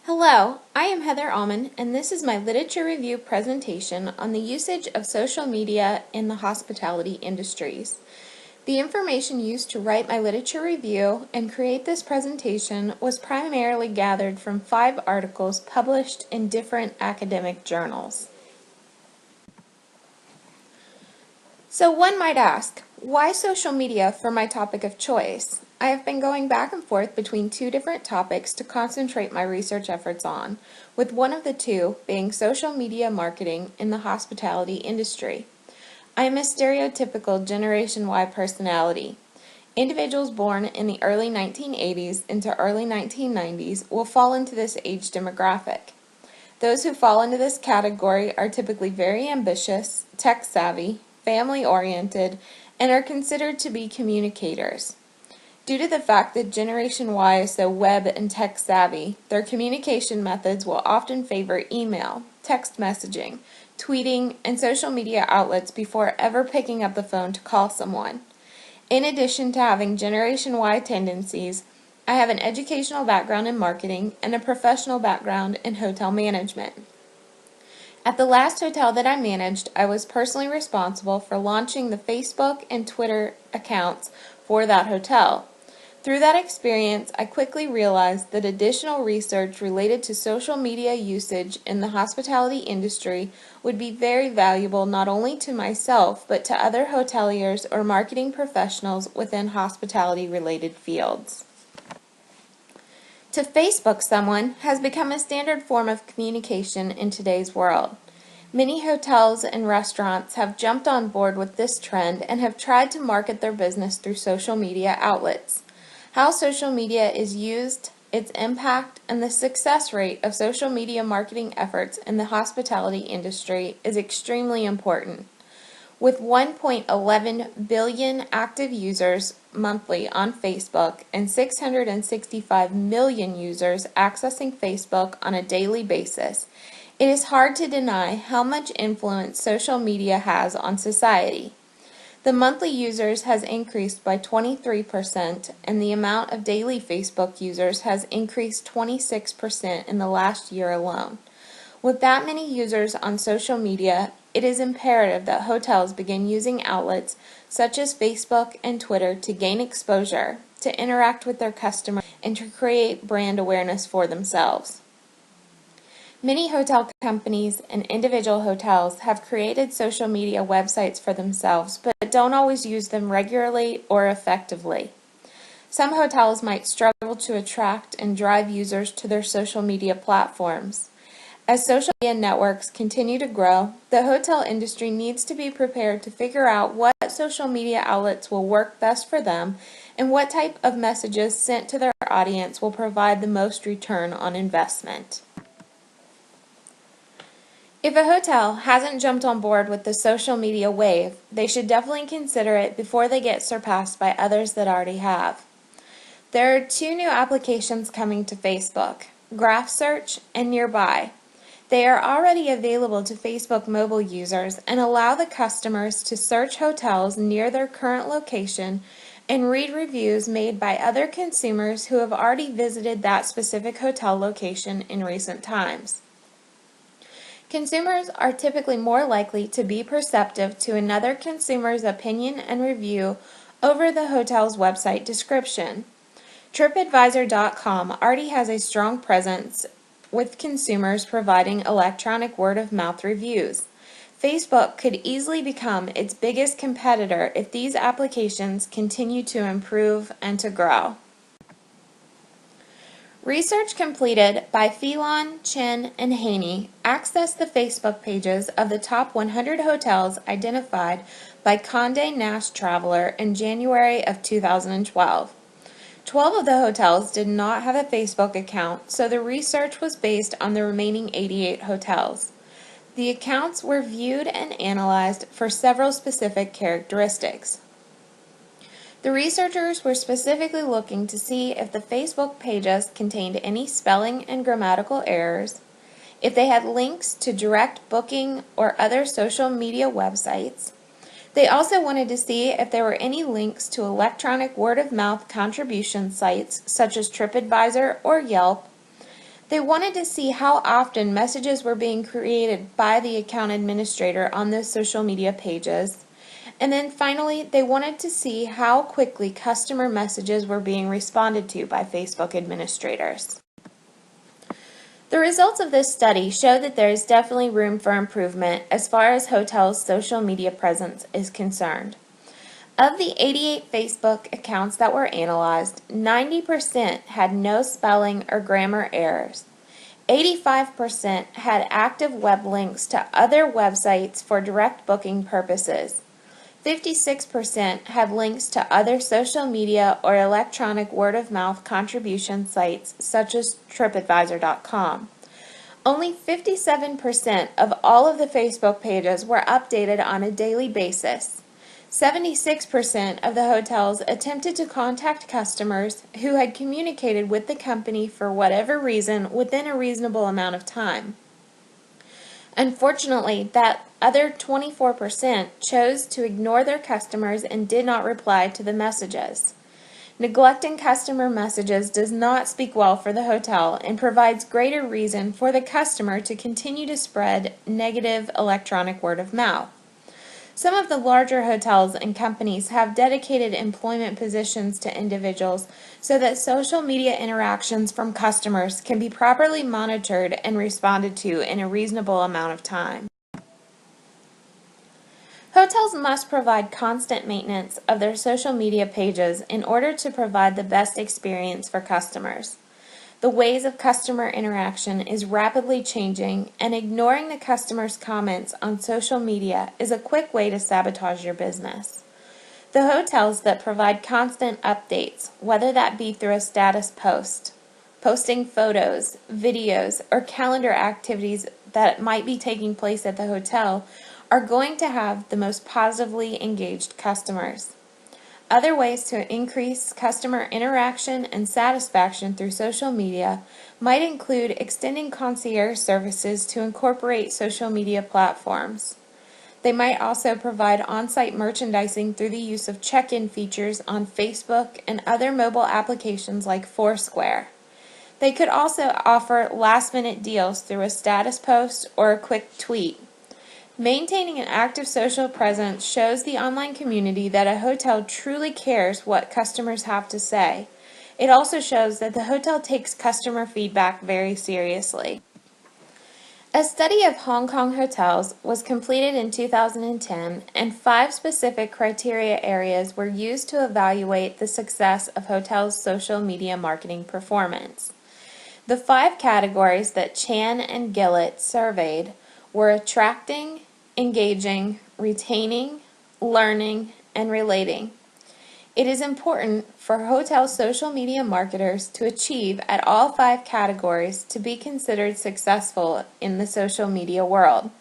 Hello, I am Heather Alman, and this is my literature review presentation on the usage of social media in the hospitality industries. The information used to write my literature review and create this presentation was primarily gathered from 5 articles published in different academic journals. So one might ask, why social media for my topic of choice? I have been going back and forth between 2 different topics to concentrate my research efforts on, with one of the 2 being social media marketing in the hospitality industry. I am a stereotypical Generation Y personality. Individuals born in the early 1980s into early 1990s will fall into this age demographic. Those who fall into this category are typically very ambitious, tech-savvy, family-oriented, and are considered to be communicators. Due to the fact that Generation Y is so web and tech-savvy, their communication methods will often favor email, text messaging, tweeting, and social media outlets before ever picking up the phone to call someone. In addition to having Generation Y tendencies, I have an educational background in marketing and a professional background in hotel management. At the last hotel that I managed, I was personally responsible for launching the Facebook and Twitter accounts for that hotel. Through that experience, I quickly realized that additional research related to social media usage in the hospitality industry would be very valuable not only to myself, but to other hoteliers or marketing professionals within hospitality-related fields. To Facebook someone has become a standard form of communication in today's world. Many hotels and restaurants have jumped on board with this trend and have tried to market their business through social media outlets. How social media is used, its impact, and the success rate of social media marketing efforts in the hospitality industry is extremely important. With 1.11 billion active users monthly on Facebook and 665 million users accessing Facebook on a daily basis, it is hard to deny how much influence social media has on society. The monthly users has increased by 23%, and the amount of daily Facebook users has increased 26% in the last year alone. With that many users on social media, it is imperative that hotels begin using outlets such as Facebook and Twitter to gain exposure, to interact with their customers, and to create brand awareness for themselves. Many hotel companies and individual hotels have created social media websites for themselves, but don't always use them regularly or effectively. Some hotels might struggle to attract and drive users to their social media platforms. As social media networks continue to grow, the hotel industry needs to be prepared to figure out what social media outlets will work best for them and what type of messages sent to their audience will provide the most return on investment. If a hotel hasn't jumped on board with the social media wave, they should definitely consider it before they get surpassed by others that already have. There are 2 new applications coming to Facebook, Graph Search and Nearby. They are already available to Facebook mobile users and allow the customers to search hotels near their current location and read reviews made by other consumers who have already visited that specific hotel location in recent times. Consumers are typically more likely to be perceptive to another consumer's opinion and review over the hotel's website description. TripAdvisor.com already has a strong presence with consumers providing electronic word-of-mouth reviews. Facebook could easily become its biggest competitor if these applications continue to improve and to grow. Research completed by Phelan, Chen, and Haney accessed the Facebook pages of the top 100 hotels identified by Condé Nast Traveler in January of 2012. 12 of the hotels did not have a Facebook account, so the research was based on the remaining 88 hotels. The accounts were viewed and analyzed for several specific characteristics. The researchers were specifically looking to see if the Facebook pages contained any spelling and grammatical errors, if they had links to direct booking or other social media websites. They also wanted to see if there were any links to electronic word-of-mouth contribution sites such as TripAdvisor or Yelp. They wanted to see how often messages were being created by the account administrator on those social media pages. And then finally, they wanted to see how quickly customer messages were being responded to by Facebook administrators. The results of this study show that there is definitely room for improvement as far as hotels' social media presence is concerned. Of the 88 Facebook accounts that were analyzed, 90% had no spelling or grammar errors. 85% had active web links to other websites for direct booking purposes. 56% had links to other social media or electronic word-of-mouth contribution sites such as TripAdvisor.com. Only 57% of all of the Facebook pages were updated on a daily basis. 76% of the hotels attempted to contact customers who had communicated with the company for whatever reason within a reasonable amount of time. Unfortunately, that other 24% chose to ignore their customers and did not reply to the messages. Neglecting customer messages does not speak well for the hotel and provides greater reason for the customer to continue to spread negative electronic word of mouth. Some of the larger hotels and companies have dedicated employment positions to individuals so that social media interactions from customers can be properly monitored and responded to in a reasonable amount of time. Hotels must provide constant maintenance of their social media pages in order to provide the best experience for customers. The ways of customer interaction is rapidly changing, and ignoring the customer's comments on social media is a quick way to sabotage your business. The hotels that provide constant updates, whether that be through a status post, posting photos, videos, or calendar activities that might be taking place at the hotel, are going to have the most positively engaged customers. Other ways to increase customer interaction and satisfaction through social media might include extending concierge services to incorporate social media platforms. They might also provide on-site merchandising through the use of check-in features on Facebook and other mobile applications like Foursquare. They could also offer last-minute deals through a status post or a quick tweet. Maintaining an active social presence shows the online community that a hotel truly cares what customers have to say. It also shows that the hotel takes customer feedback very seriously. A study of Hong Kong hotels was completed in 2010, and 5 specific criteria areas were used to evaluate the success of hotels' social media marketing performance. The 5 categories that Chan and Gillett surveyed were attracting, engaging, retaining, learning, and relating. It is important for hotel social media marketers to achieve at all 5 categories to be considered successful in the social media world.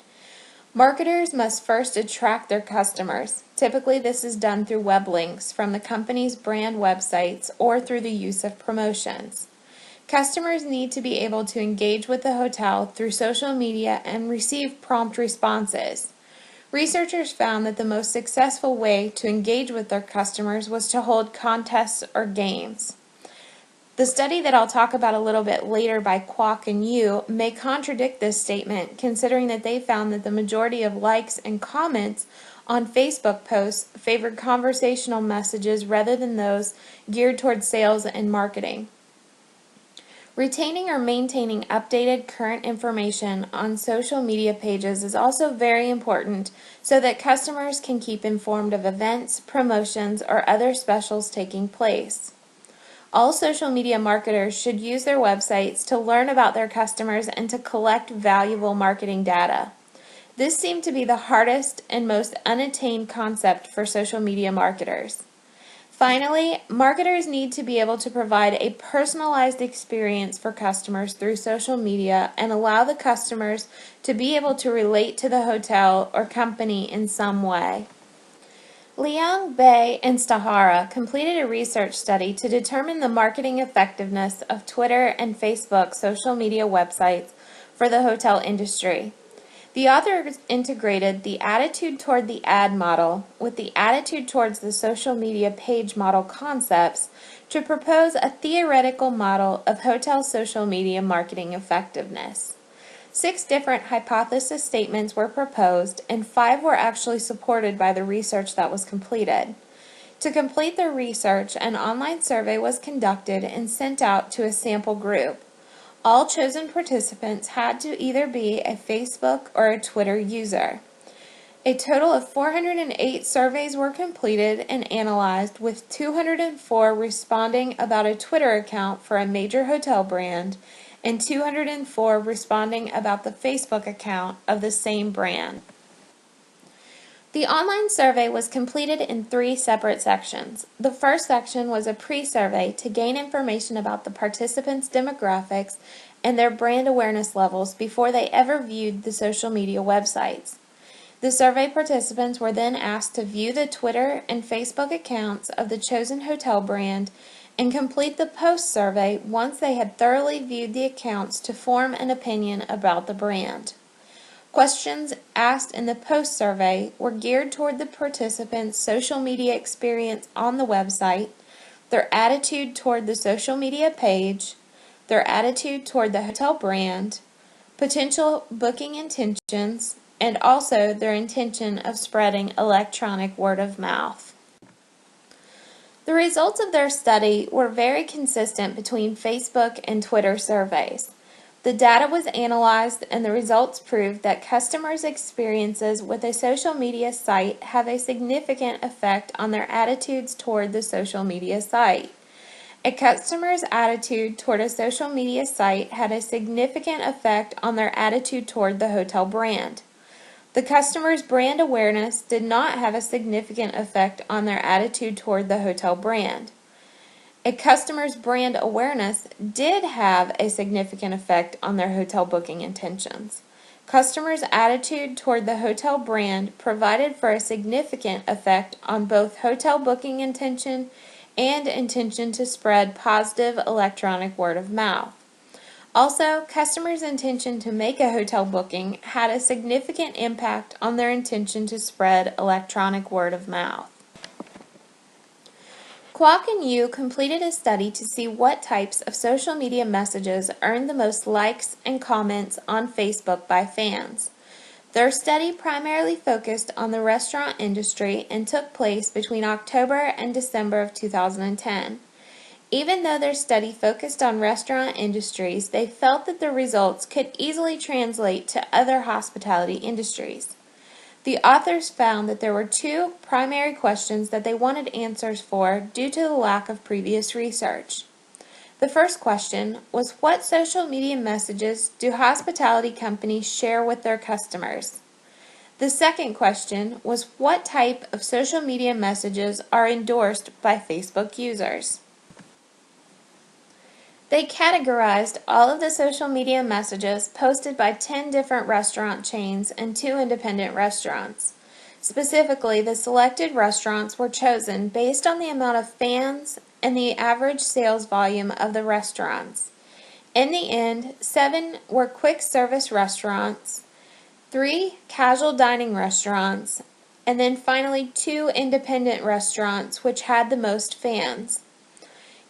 Marketers must first attract their customers. Typically, this is done through web links from the company's brand websites or through the use of promotions. Customers need to be able to engage with the hotel through social media and receive prompt responses. Researchers found that the most successful way to engage with their customers was to hold contests or games. The study that I'll talk about a little bit later by Kwok and Yu may contradict this statement, considering that they found that the majority of likes and comments on Facebook posts favored conversational messages rather than those geared towards sales and marketing. Retaining or maintaining updated current information on social media pages is also very important so that customers can keep informed of events, promotions, or other specials taking place. All social media marketers should use their websites to learn about their customers and to collect valuable marketing data. This seemed to be the hardest and most unattained concept for social media marketers. Finally, marketers need to be able to provide a personalized experience for customers through social media and allow the customers to be able to relate to the hotel or company in some way. Liang, Bei, and Stahara completed a research study to determine the marketing effectiveness of Twitter and Facebook social media websites for the hotel industry. The authors integrated the attitude toward the ad model with the attitude towards the social media page model concepts to propose a theoretical model of hotel social media marketing effectiveness. 6 different hypothesis statements were proposed, and 5 were actually supported by the research that was completed. To complete the research, an online survey was conducted and sent out to a sample group. All chosen participants had to either be a Facebook or a Twitter user. A total of 408 surveys were completed and analyzed, with 204 responding about a Twitter account for a major hotel brand and 204 responding about the Facebook account of the same brand. The online survey was completed in 3 separate sections. The first section was a pre-survey to gain information about the participants' demographics and their brand awareness levels before they ever viewed the social media websites. The survey participants were then asked to view the Twitter and Facebook accounts of the chosen hotel brand and complete the post-survey once they had thoroughly viewed the accounts to form an opinion about the brand. Questions asked in the post-survey were geared toward the participants' social media experience on the website, their attitude toward the social media page, their attitude toward the hotel brand, potential booking intentions, and also their intention of spreading electronic word of mouth. The results of their study were very consistent between Facebook and Twitter surveys. The data was analyzed, and the results proved that customers' experiences with a social media site have a significant effect on their attitudes toward the social media site. A customer's attitude toward a social media site had a significant effect on their attitude toward the hotel brand. The customer's brand awareness did not have a significant effect on their attitude toward the hotel brand. A customer's brand awareness did have a significant effect on their hotel booking intentions. Customers' attitude toward the hotel brand provided for a significant effect on both hotel booking intention and intention to spread positive electronic word of mouth. Also, customers' intention to make a hotel booking had a significant impact on their intention to spread electronic word of mouth. Kwok and Yu completed a study to see what types of social media messages earned the most likes and comments on Facebook by fans. Their study primarily focused on the restaurant industry and took place between October and December of 2010. Even though their study focused on restaurant industries, they felt that the results could easily translate to other hospitality industries. The authors found that there were 2 primary questions that they wanted answers for due to the lack of previous research. The first question was, what social media messages do hospitality companies share with their customers? The second question was, what type of social media messages are endorsed by Facebook users? They categorized all of the social media messages posted by 10 different restaurant chains and 2 independent restaurants. Specifically, the selected restaurants were chosen based on the amount of fans and the average sales volume of the restaurants. In the end, 7 were quick service restaurants, 3 casual dining restaurants, and then finally 2 independent restaurants which had the most fans.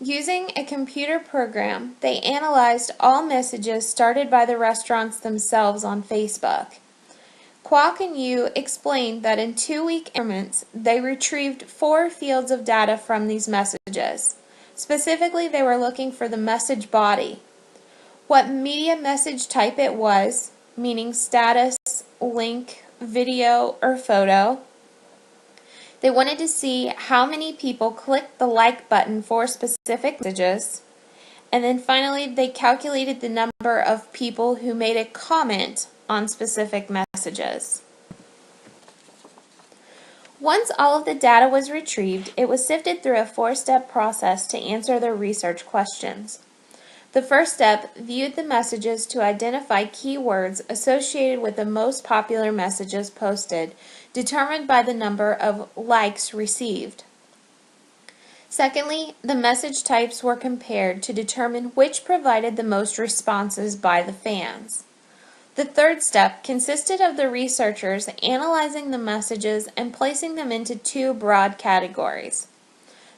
Using a computer program, they analyzed all messages started by the restaurants themselves on Facebook. Kwok and Yu explained that in 2-week increments, they retrieved 4 fields of data from these messages. Specifically, they were looking for the message body, what media message type it was, meaning status, link, video, or photo. They wanted to see how many people clicked the like button for specific messages. And then finally, they calculated the number of people who made a comment on specific messages. Once all of the data was retrieved, it was sifted through a 4-step process to answer their research questions. The first step viewed the messages to identify keywords associated with the most popular messages posted, determined by the number of likes received. Secondly, the message types were compared to determine which provided the most responses by the fans. The third step consisted of the researchers analyzing the messages and placing them into two broad categories.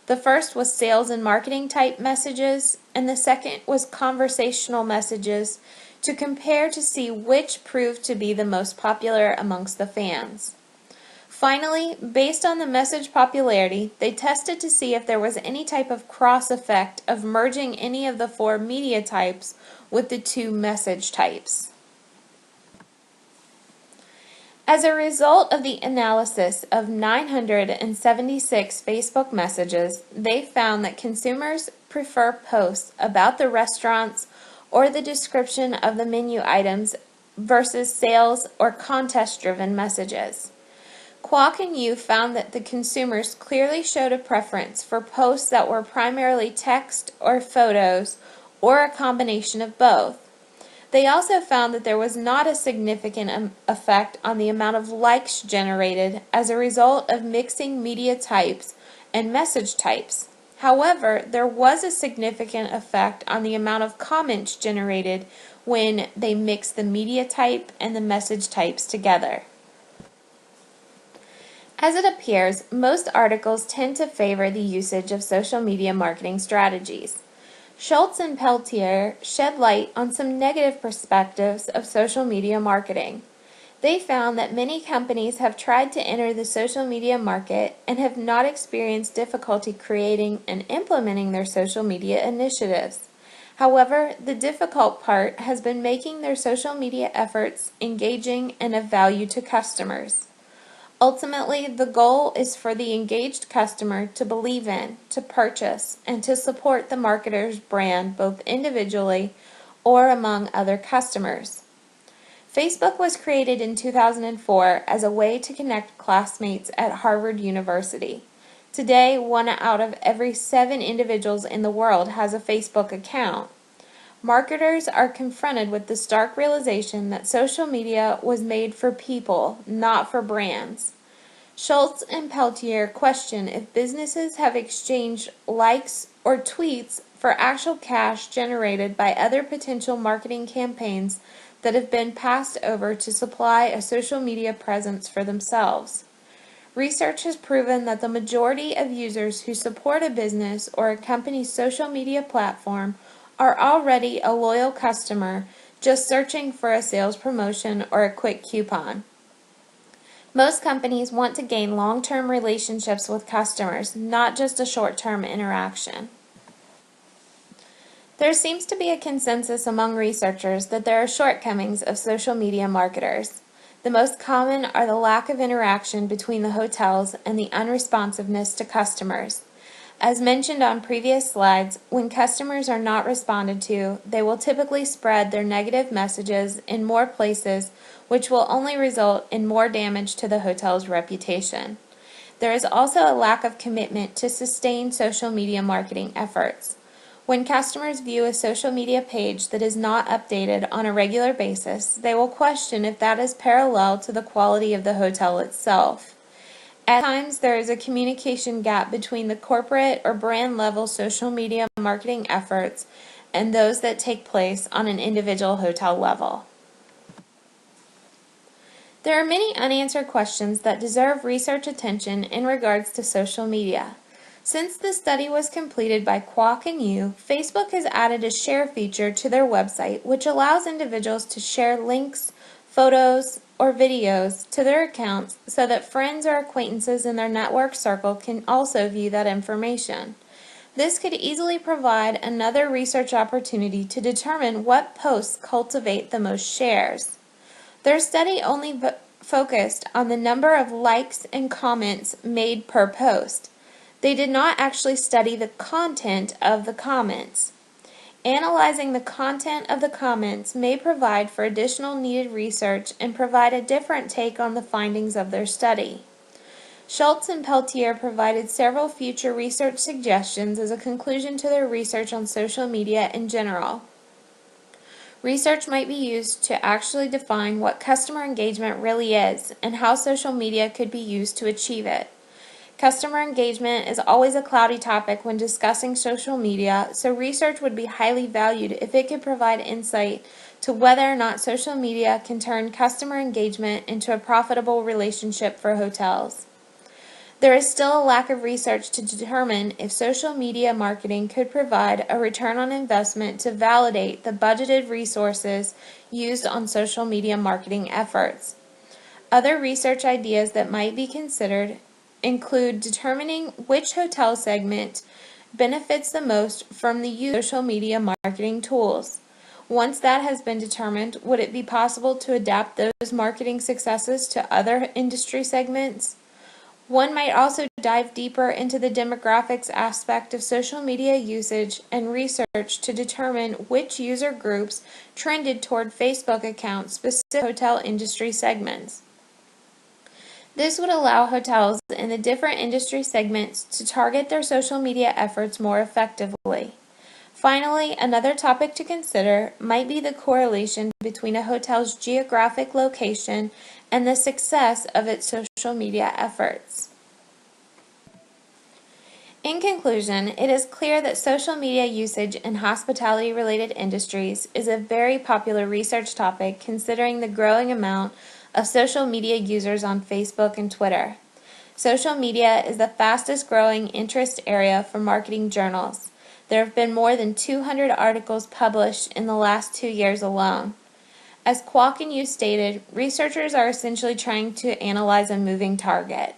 The first was sales and marketing type messages, and the second was conversational messages to compare to see which proved to be the most popular amongst the fans. Finally, based on the message popularity, they tested to see if there was any type of cross effect of merging any of the four media types with the two message types. As a result of the analysis of 976 Facebook messages, they found that consumers prefer posts about the restaurants or the description of the menu items versus sales or contest-driven messages. Kwok and Yu found that the consumers clearly showed a preference for posts that were primarily text or photos or a combination of both. They also found that there was not a significant effect on the amount of likes generated as a result of mixing media types and message types. However, there was a significant effect on the amount of comments generated when they mixed the media type and the message types together. As it appears, most articles tend to favor the usage of social media marketing strategies. Schultz and Peltier shed light on some negative perspectives of social media marketing. They found that many companies have tried to enter the social media market and have not experienced difficulty creating and implementing their social media initiatives. However, the difficult part has been making their social media efforts engaging and of value to customers. Ultimately, the goal is for the engaged customer to believe in, to purchase, and to support the marketer's brand both individually or among other customers. Facebook was created in 2004 as a way to connect classmates at Harvard University. Today, 1 out of every 7 individuals in the world has a Facebook account. Marketers are confronted with the stark realization that social media was made for people, not for brands. Schultz and Peltier question if businesses have exchanged likes or tweets for actual cash generated by other potential marketing campaigns that have been passed over to supply a social media presence for themselves. Research has proven that the majority of users who support a business or a company's social media platform are already a loyal customer just searching for a sales promotion or a quick coupon. Most companies want to gain long-term relationships with customers, not just a short-term interaction. There seems to be a consensus among researchers that there are shortcomings of social media marketers. The most common are the lack of interaction between the hotels and the unresponsiveness to customers. As mentioned on previous slides, when customers are not responded to, they will typically spread their negative messages in more places, which will only result in more damage to the hotel's reputation. There is also a lack of commitment to sustained social media marketing efforts. When customers view a social media page that is not updated on a regular basis, they will question if that is parallel to the quality of the hotel itself. At times, there is a communication gap between the corporate or brand level social media marketing efforts and those that take place on an individual hotel level. There are many unanswered questions that deserve research attention in regards to social media. Since the study was completed by Kwok and Yu, Facebook has added a share feature to their website which allows individuals to share links, photos, or videos to their accounts so that friends or acquaintances in their network circle can also view that information. This could easily provide another research opportunity to determine what posts cultivate the most shares. Their study only focused on the number of likes and comments made per post. They did not actually study the content of the comments. Analyzing the content of the comments may provide for additional needed research and provide a different take on the findings of their study. Schultz and Peltier provided several future research suggestions as a conclusion to their research on social media in general. Research might be used to actually define what customer engagement really is and how social media could be used to achieve it. Customer engagement is always a cloudy topic when discussing social media, so research would be highly valued if it could provide insight to whether or not social media can turn customer engagement into a profitable relationship for hotels. There is still a lack of research to determine if social media marketing could provide a return on investment to validate the budgeted resources used on social media marketing efforts. Other research ideas that might be considered include determining which hotel segment benefits the most from the use of social media marketing tools. Once that has been determined, would it be possible to adapt those marketing successes to other industry segments? One might also dive deeper into the demographics aspect of social media usage and research to determine which user groups trended toward Facebook accounts specific to hotel industry segments. This would allow hotels in the different industry segments to target their social media efforts more effectively. Finally, another topic to consider might be the correlation between a hotel's geographic location and the success of its social media efforts. In conclusion, it is clear that social media usage in hospitality-related industries is a very popular research topic considering the growing amount of social media users on Facebook and Twitter. Social media is the fastest growing interest area for marketing journals. There have been more than 200 articles published in the last 2 years alone. As Kwok and Yu stated, researchers are essentially trying to analyze a moving target.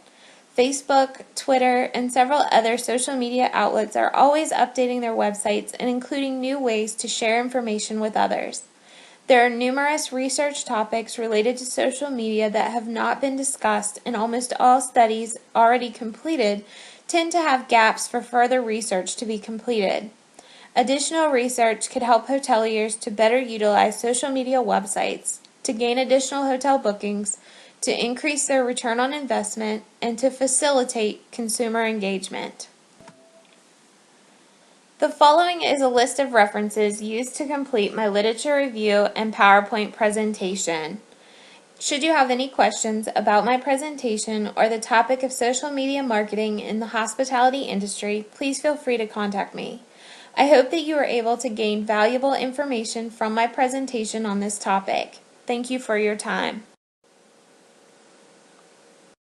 Facebook, Twitter, and several other social media outlets are always updating their websites and including new ways to share information with others. There are numerous research topics related to social media that have not been discussed, and almost all studies already completed tend to have gaps for further research to be completed. Additional research could help hoteliers to better utilize social media websites, to gain additional hotel bookings, to increase their return on investment, and to facilitate consumer engagement. The following is a list of references used to complete my literature review and PowerPoint presentation. Should you have any questions about my presentation or the topic of social media marketing in the hospitality industry, please feel free to contact me. I hope that you are able to gain valuable information from my presentation on this topic. Thank you for your time.